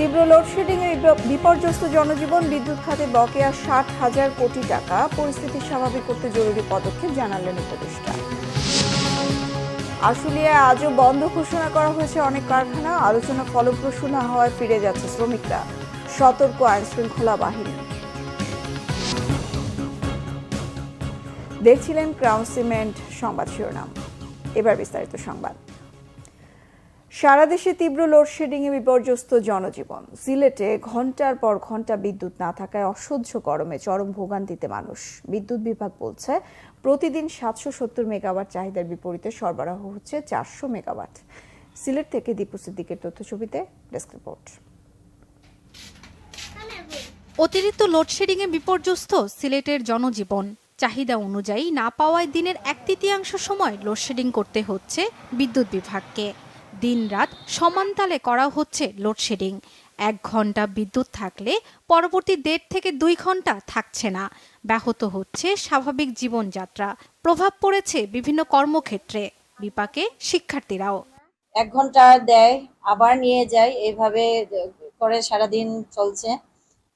তীব্র লোডশেডিং এ বিপর্যস্ত জনজীবন, বিদ্যুৎ খাতে বকেয়া 60,000 কোটি টাকা। পরিস্থিতি স্বাভাবিক করতে জরুরি পদক্ষেপ জানালেন উপদেষ্টা। আশুলিয়ায় আজও বন্ধ ঘোষণা করা হয়েছে অনেক কারখানা। আলোচনা ফলপ্রসূ না হওয়ায় ফিরে যাচ্ছে শ্রমিকরা, সতর্ক আইন শৃঙ্খলা বাহিনী। দেখছিলেন ক্রাউন সিমেন্ট সংবাদ শিরোনাম, এবার বিস্তারিত সংবাদ। সারা দেশে তীব্র লোডশেডিংয়ে বিপর্যস্ত জনজীবন। সিলেটে ঘন্টার পর ঘন্টা বিদ্যুৎ না থাকায় অসহ্য গরমে চরম ভোগান্তিতে মানুষ। বিদ্যুৎ বিভাগ বলছে প্রতিদিন 770 মেগাওয়াট চাহিদার বিপরীতে সরবরাহ হচ্ছে 400 মেগাওয়াট। সিলেট থেকে দীপু সিদ্দিকের তথ্যছবিতে ডেস্ক রিপোর্ট। অতিরিক্ত লোডশেডিংয়ে বিপর্যস্ত সিলেটের জনজীবন। চাহিদা অনুযায়ী না পাওয়ায় দিনের 1/3 সময় লোডশেডিং করতে হচ্ছে বিদ্যুৎ বিভাগকে। দিনরাত সমানতালে করা হচ্ছে লোডশেডিং। 1 ঘন্টা বিদ্যুৎ থাকলে পরবর্তী 1.5 থেকে 2 ঘন্টা থাকছে না। ব্যাহত হচ্ছে স্বাভাবিক জীবনযাত্রা। প্রভাব পড়েছে বিভিন্ন কর্মক্ষেত্রে, বিপাকে শিক্ষার্থীরাও। 1 ঘন্টা দেয়, আবার নিয়ে যায়, এইভাবে করে সারাদিন চলছে।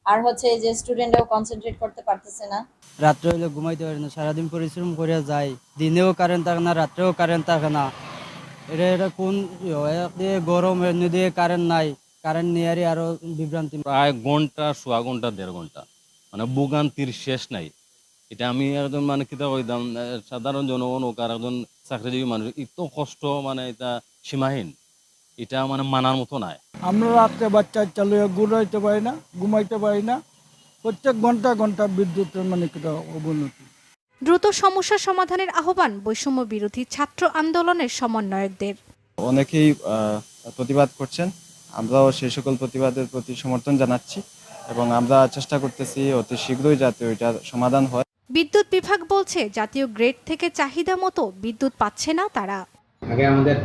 আর হচ্ছে যে স্টুডেন্টরাও কনসেন্ট্রেট করতে পারতেছে না। রাত্রে হলে ঘুমাইতে পারি না, সারাদিন পরিশ্রম করে যাই, দিনেও কারেন্ট থাকে না, রাত্রেও কারেন্ট থাকে না। এটা কোন গরম দিয়ে কারেন্ট নাই, কারেন্ট নিয়ে আরো বিভ্রান্তি। প্রায় ঘন্টা, সোয়া ঘন্টা, 1.5 ঘন্টা, মানে ভোগান্তির শেষ নাই। এটা আমি একজন মানে কিতা কইতাম, সাধারণ জনগণ হোক আর একজন চাকরিজীবী মানুষ, এত কষ্ট মানে এটা সীমাহীন, এটা মানে মানার মতো নাই। আমরা রাত্রে বাচ্চা চালু ঘুরাইতে পারি না, ঘুমাইতে পারি না। প্রত্যেক ঘন্টা ঘন্টা বিদ্যুতের মানে কিটা অবনতি। দ্রুত সমস্যা সমাধানের আহ্বান বৈষম্য বিরোধী ছাত্র আন্দোলনের সমন্বয়কদের। অনেকেই প্রতিবাদ করছেন, আমরাও সেই সকল প্রতিবাদের প্রতি সমর্থন জানাচ্ছি এবং আমরা চেষ্টা করতেছি অতি শীঘ্রই যাতে ওইটার সমাধান হয়। বিদ্যুৎ বিভাগ বলছে জাতীয় গ্রেড থেকে চাহিদা মতো বিদ্যুৎ পাচ্ছে না তারা। আগে আমাদের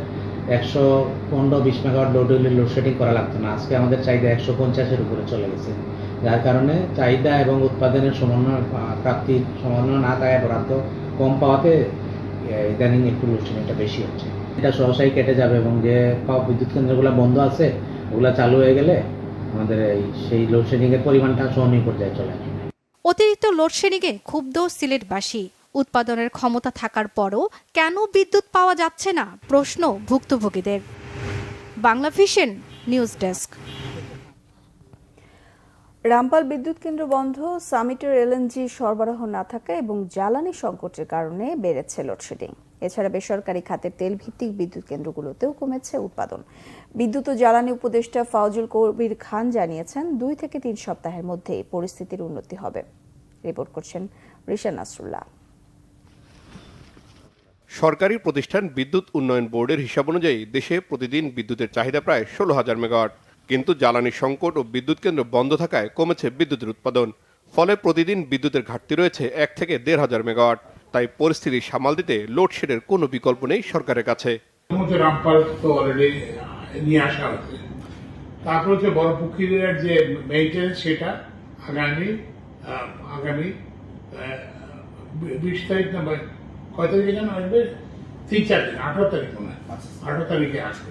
115-20 মেগাওয়াট লোডশেডিং করা লাগতো না, আজকে আমাদের চাহিদা 150-এর উপরে চলে গেছে। যার কারণে চাহিদা এবং উৎপাদনের প্রাপ্তির সমন্বয় না থাকায় বরাদ্দ কম পাওয়াতে ইদানিং একটু লোডশেডিংটা বেশি হচ্ছে। এটা সহসাই কেটে যাবে এবং যে বিদ্যুৎ কেন্দ্রগুলো বন্ধ আছে ওগুলো চালু হয়ে গেলে আমাদের সেই লোডশেডিংয়ের পরিমাণটা সহনীয় পর্যায়ে চলে আসবে। অতিরিক্ত লোডশেডিংয়ে ক্ষুব্ধ সিলেটবাসী। উৎপাদনের ক্ষমতা থাকার পরও কেন বিদ্যুৎ পাওয়া যাচ্ছে না প্রশ্ন ভুক্তভোগীদের। Bangla vision news desk. Rampal বিদ্যুৎ কেন্দ্র বন্ধ, সামিটের এলএনজি সরবরাহ না থাকা এবং জ্বালানি সংকটের কারণে বেড়েছে লোডশেডিং। এছাড়া বেসরকারি খাতের তেল ভিত্তিক বিদ্যুৎ কেন্দ্রগুলোতেও কমেছে উৎপাদন। বিদ্যুৎ ও জ্বালানি উপদেষ্টা ফাউজুল কবির খান জানিয়েছেন 2 থেকে 3 সপ্তাহের মধ্যেই পরিস্থিতির উন্নতি হবে। রিপোর্ট করছেন রিশান নাসরুল্লাহ। সরকারি প্রতিষ্ঠান বিদ্যুৎ উন্নয়ন বোর্ডের হিসাব অনুযায়ী দেশে প্রতিদিন বিদ্যুতের চাহিদা প্রায় 16,000 মেগাওয়াট। কিন্তু জ্বালানি সংকট ও বিদ্যুৎ কেন্দ্র বন্ধ থাকায় কমেছে বিদ্যুতের উৎপাদন। ফলে প্রতিদিন বিদ্যুতের ঘাটতি রয়েছে 1 থেকে 1,500 মেগাওয়াট। তাই পরিস্থিতি সামাল দিতে লোডশেডের কোনো বিকল্প নেই সরকারের কাছে। রামপাল তো অলরেডি নিয়ে আসা হচ্ছে, তারপর হচ্ছে বড় পুকুরের যে মেইনটেন্স সেটা আগামী 20 তারিখ না কয় তারিখে যেন আসবে, 3-4 দিন, 18 তারিখ মনে হয়, 18 তারিখে আসবে।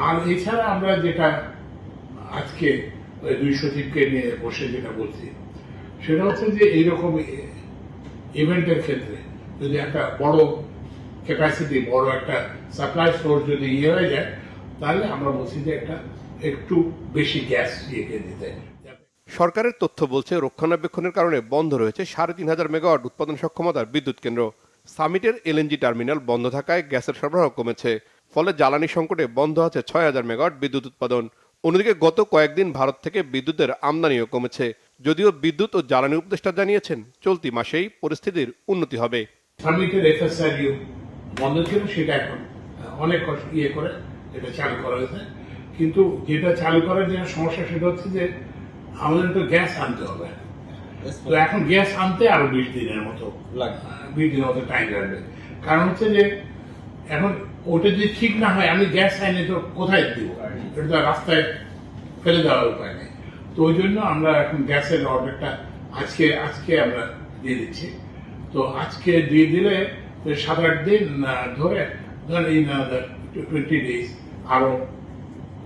আর এছাড়া আমরা যেটা আজকে 2 সচিবকে নিয়ে বসে যেটা বলছি সেটা হচ্ছে যে এইরকম ইভেন্টের ক্ষেত্রে যদি একটা বড় ক্যাপাসিটি, বড় একটা সাপ্লাই সোর্স যদি হয়ে যায়, তাহলে আমরা বলছি যে একটু বেশি গ্যাস দিতে। সরকারের তথ্য বলছে রক্ষণাবেক্ষণের কারণে বন্ধ রয়েছে 3,500 মেগাওয়াট উৎপাদন সক্ষমতার বিদ্যুৎ কেন্দ্র। সামিটের এলএনজি টার্মিনাল বন্ধ থাকায় গ্যাসের সরবরাহ কমেছে। ফলে জ্বালানি সংকটে বন্ধ আছে 6,000 মেগাওয়াট বিদ্যুৎ উৎপাদন। অন্যদিকে গত কয়েকদিন ভারত থেকে বিদ্যুতের আমদানিও কমেছে। যদিও বিদ্যুৎ ও জ্বালানি উপদেষ্টা জানিয়েছেন চলতি মাসেই পরিস্থিতির উন্নতি হবে। সামিটের এফএসআরইউ বন্ধ ছিল, সেটা এখন অনেক করে এটা চালু করা হয়েছে। কিন্তু যেটা চালু করার যে সমস্যা সেটা হচ্ছে যে আমাদের তো গ্যাস আনতে হবে। তো এখন গ্যাস আনতে আরো 20 দিনের মতো 20 দিনের মতো টাইম লাগবে। কারণ হচ্ছে যে এখন ওটা যদি ঠিক না হয়, আমি গ্যাস আইনে তো কোথায় দিব, এটা তো রাস্তায় ফেলে দেওয়ার উপায় নেই। তো ওই জন্য আমরা এখন গ্যাসের অর্ডারটা আজকে আমরা দিয়ে দিচ্ছি। তো আজকে দিয়ে দিলে 7-8 দিন ধরে, ধরেন 20 days আরো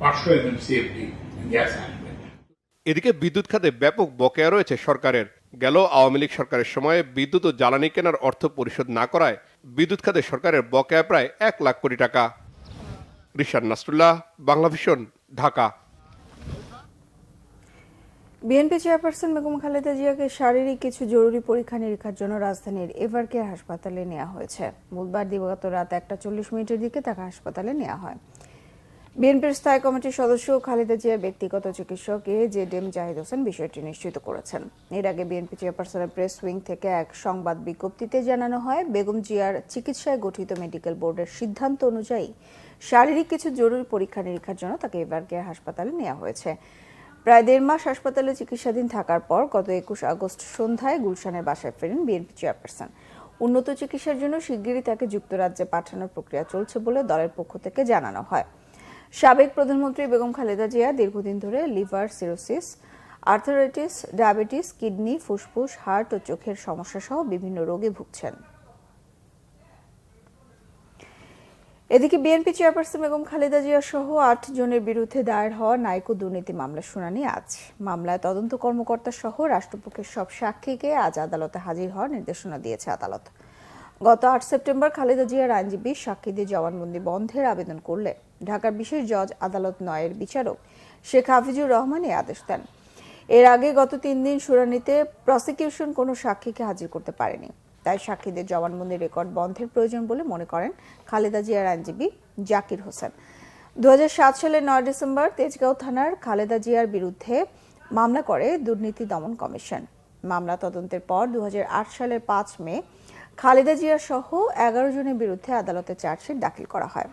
500 mm CFD গ্যাস আসবে। এদিকে বিদ্যুৎ খাতে ব্যাপক বকেয়া রয়েছে সরকারের। গেল আওয়ামী লীগ সরকারের সময়ে বিদ্যুৎ ও জ্বালানি কেনার অর্থ পরিশোধ না করায় বিদ্যুৎ খাতে সরকারের বকেয়া প্রায় 1 লাখ কোটি টাকা। রিশাদ নাসরুল্লাহ, বাংলাভিশন, ঢাকা। বিএনপি চেয়ারপারসন বেগম খালেদা জিয়াকে শারীরিক কিছু জরুরি পরীক্ষা নিরীক্ষার জন্য রাজধানীর এভারকেয়ার হাসপাতালে নেওয়া হয়েছে। বুধবার দিবাগত রাত 1:40 দিকে তাকে হাসপাতালে নেওয়া হয়। বিএনপির স্থায়ী কমিটির সদস্য খালেদা জিয়ার ব্যক্তিগত চিকিৎসক AJM জাহিদ হোসেন বিষয়টি নিশ্চিত করেছেন। এর আগে বিএনপি চেয়ারপারসনের প্রেস উইং থেকে এক সংবাদ বিজ্ঞপ্তিতে জানানো হয়, বেগম জিয়ার চিকিৎসায় গঠিত মেডিকেল বোর্ডের সিদ্ধান্ত অনুযায়ী শারীরিক কিছু জরুরি পরীক্ষা নিরীক্ষার জন্য তাকে এভারকেয়ার হাসপাতালে নেওয়া হয়েছে। প্রায় 1.5 মাস হাসপাতালে চিকিৎসাধীন থাকার পর গত 21 আগস্ট সন্ধ্যায় গুলশানের বাসায় ফেরেন বিএনপি চেয়ারপারসন। উন্নত চিকিৎসার জন্য শিগগিরই তাকে যুক্তরাজ্যে পাঠানোর প্রক্রিয়া চলছে বলে দলের পক্ষ থেকে জানানো হয়। সাবেক প্রধানমন্ত্রী বেগম খালেদা জিয়া দীর্ঘদিন ধরে liver cirrhosis, arthritis, diabetes, kidney, ফুসফুস, হার্ট ও চোখের সমস্যা সহ বিভিন্ন রোগে ভুগছেন। এদিকে বিএনপি চেয়ারপারসন বেগম খালেদা জিয়া সহ 8 জনের বিরুদ্ধে দায়ের হওয়া নাইকো দুর্নীতি মামলার শুনানি আজ। মামলায় তদন্ত কর্মকর্তা সহ রাষ্ট্রপক্ষের সব সাক্ষীকে আজ আদালতে হাজির হওয়ার নির্দেশনা দিয়েছে আদালত। গত 8 সেপ্টেম্বর খালেদা জিয়ার আইনজীবী সাক্ষীদের জবানবন্দি বন্ধের আবেদন করলে ঢাকার বিশেষ জজ আদালত 9-এর বিচারক শেখ হাফিজুর রহমান এই আদেশ দেন। এর আগে গত 3 দিন শুনানিতে প্রসিকিউশন কোনো সাক্ষীকে হাজির করতে পারেনি, তাই সাক্ষীদের জবানবন্দির রেকর্ড বন্ধের প্রয়োজন বলে মনে করেন খালেদা জিয়ার আইনজীবী জাকির হোসেন। 2007 সালের 9 ডিসেম্বর তেজগাঁও থানার খালেদা জিয়ার বিরুদ্ধে মামলা করে দুর্নীতি দমন কমিশন। মামলা তদন্তের পর 2008 সালের 5 মে খালেদা জিয়া সহ 11 জনের বিরুদ্ধে আদালতে চার্জশিট দাখিল করা হয়।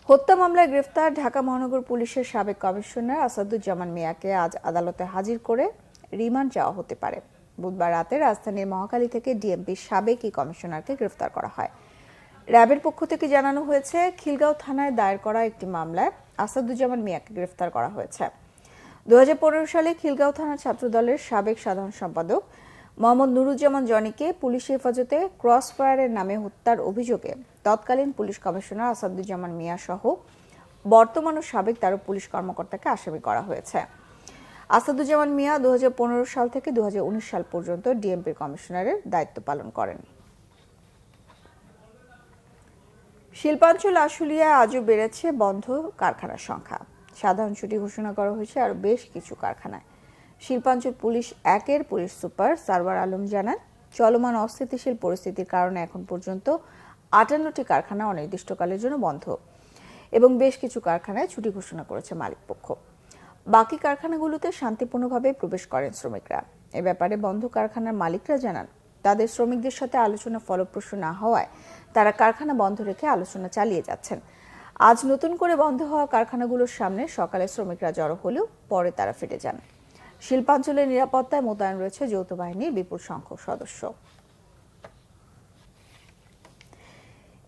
হত্যা মামলায় গ্রেফতার ঢাকা মহানগর পুলিশের সাবেক কমিশনার আসাদুজ্জামান মিয়াকে আজ আদালতে হাজির করে রিমান্ড চাওয়া হতে পারে। বুধবার রাতে রাজধানীর মহাখালী থেকে ডিএমপির সাবেক এই কমিশনারকে গ্রেফতার করা হয়। র্যাবের পক্ষ থেকে জানানো হয়েছে, খিলগাঁও থানায় দায়ের করা একটি মামলায় আসাদুজ্জামান মিয়াকে গ্রেফতার করা হয়েছে। 2015 সালে খিলগাঁও থানার ছাত্রদলের সাবেক সাধারণ সম্পাদক মোহাম্মদ নুরুজ্জামান জনিকে পুলিশ হেফাজতে ক্রস ফায়ারের নামে হত্যার অভিযোগে তৎকালীন পুলিশ কমিশনার আসাদুজ্জামান মিয়া সহ বর্তমান ও সাবেক 13 পুলিশ কর্মকর্তাকে আসামি করা হয়েছে। আসাদুজ্জামান মিয়া 2015 সাল থেকে 2019 সাল পর্যন্ত ডিএমপির কমিশনারের দায়িত্ব পালন করেন। শিল্পাঞ্চল আশুলিয়ায় আজও বেড়েছে বন্ধ কারখানার সংখ্যা। সাধারণ ছুটি ঘোষণা করা হয়েছে আরও বেশ কিছু কারখানায়। শিল্পাঞ্চল পুলিশ 1-এর পুলিশ সুপার সারওয়ার আলম জানান, চলমান অস্থিতিশীল পরিস্থিতির কারণে এখন পর্যন্ত 58টি কারখানা অনির্দিষ্টকালের জন্য বন্ধ এবং বেশ কিছু কারখানায় ছুটি ঘোষণা করেছে মালিকপক্ষ। বাকি কারখানাগুলোতে শান্তিপূর্ণভাবে প্রবেশ করেন শ্রমিকরা। এ ব্যাপারে বন্ধ কারখানার মালিকরা জানান, তাদের শ্রমিকদের সাথে আলোচনা ফলপ্রসূ না হওয়ায় তারা কারখানা বন্ধ রেখে আলোচনা চালিয়ে যাচ্ছেন। আজ নতুন করে বন্ধ হওয়া কারখানাগুলোর সামনে সকালে শ্রমিকরা জড়ো হলেও পরে তারা ফিরে যান। শিল্পাঞ্চলের নিরাপত্তায় মোতায়েন রয়েছে যৌথ বাহিনীর বিপুল সংখ্যক সদস্য।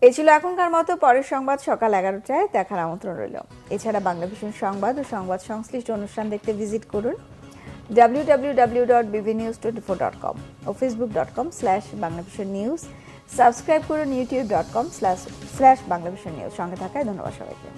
এই ছিল এখনকার মতো। পরের সংবাদ সকাল 11টায় দেখার আমন্ত্রণ রইল। এছাড়া বাংলাভিশন সংবাদ ও সংবাদ সংশ্লিষ্ট অনুষ্ঠান দেখতে ভিজিট করুন www.bvnews24.com ও facebook.com/banglavishannews। সাবস্ক্রাইব করুন youtube.com/banglavishannews। সঙ্গে থাকায় ধন্যবাদ সবাইকে।